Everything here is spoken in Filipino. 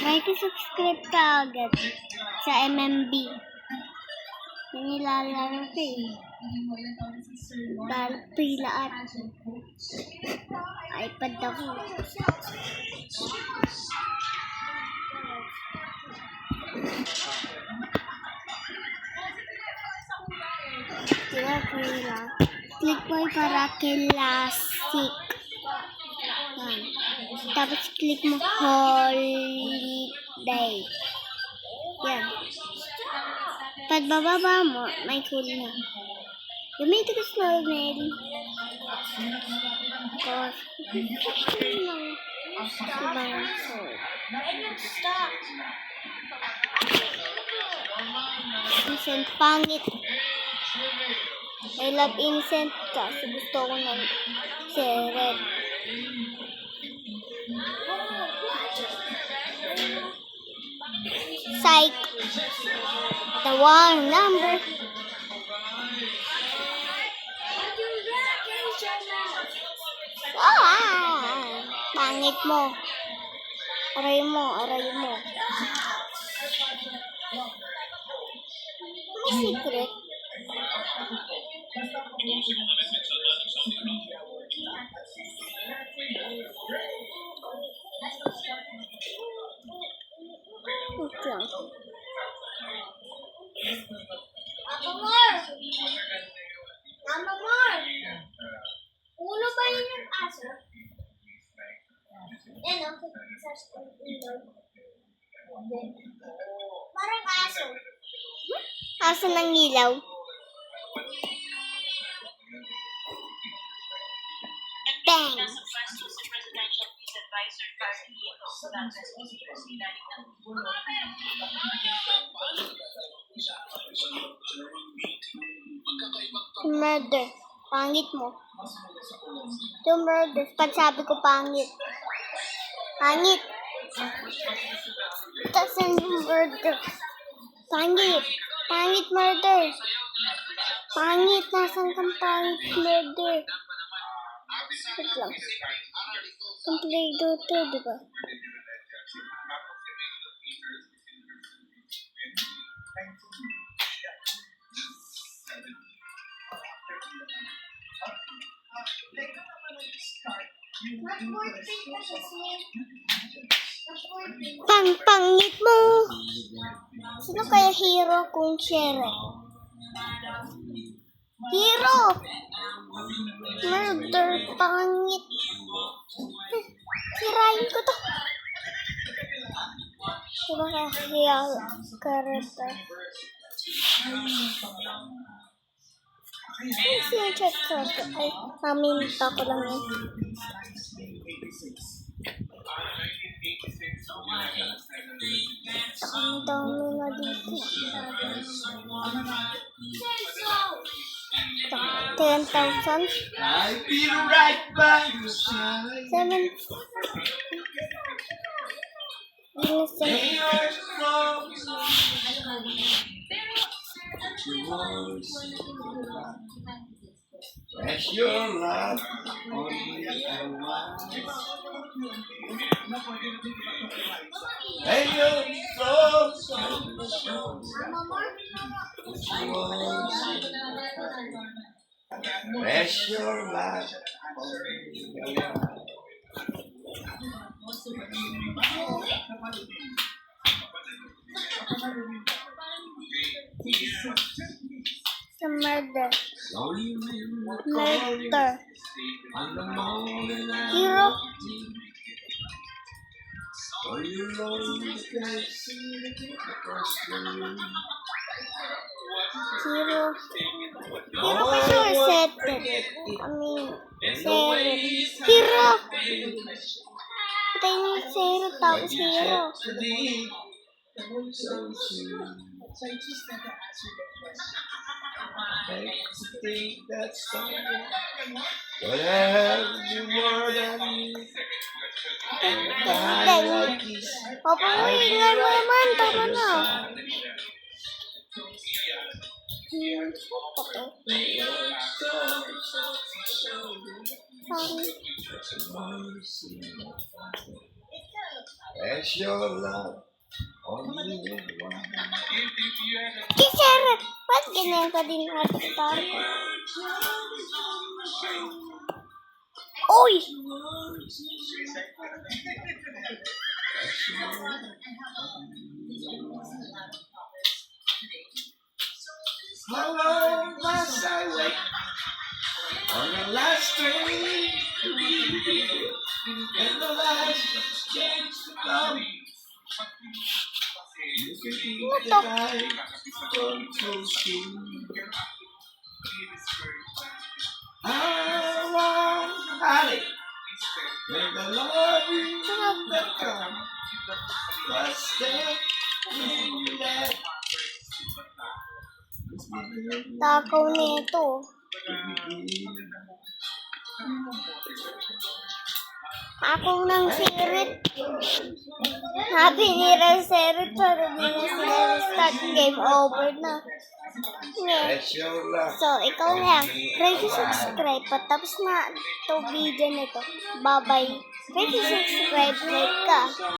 Subscribe ka agad sa MMB. Yung nilalaro ko eh. Dahil pilaan. iPad ako. Kaya pila. Click mo yung para classic. Yan. Tapos click mo holiday. Yan. Pag bababa mo, may cool na. Gamitin ko snowman. Tapos, ibang sword. Innocent, pangit. I love innocent kasi gusto ko ng red. Psych. The wrong number. Pangit mo. Aray mo. May secret. Mama Mar! Ulo ba yun yung aso? Yan o, sa ilaw. Parang aso. Aso ng ilaw. Bang! Murder. Pangit mo. Yung murder. Pag sabi ko pangit. Pangit. Tapos yung murder. Pangit. Pangit murder. Pangit. Nasaan kang pangit murder? Wait lang. Ang play Dota, diba? Pangit mo. Sino kaya hero kung Shere? Hero! Murder, pangit. Sirain ko to. Diba kaya karata? Siya chat ay maminta ko lang yun. Ang dami na dito. 10,000. I'll be right by your side. 7. Innocent. That's your life only a while. And you're so that's your life only a while. The murder. Hero. Hero. Hero kasi resetted. I mean, 7. Hero. Patay niyo 0 tapos hero. But I have you more than you. Papawilan mo naman. Tama na. Sorry. Special love. Only one. Kisara, ba't ganyan ka din artistar ko? Uy! How long must I wait on the last train to be here? And the last chance to come. You can be the guy from so soon. How long, honey, when the love is not come? What's that in that? Takaw nito. Ako ng sirit. Happy ni sirit pero di na sila start. Game over na. Yeah. Special love. So, ikaw lang. Try to subscribe. Patapos na ito video nito. Bye-bye. Try to subscribe. Like ka.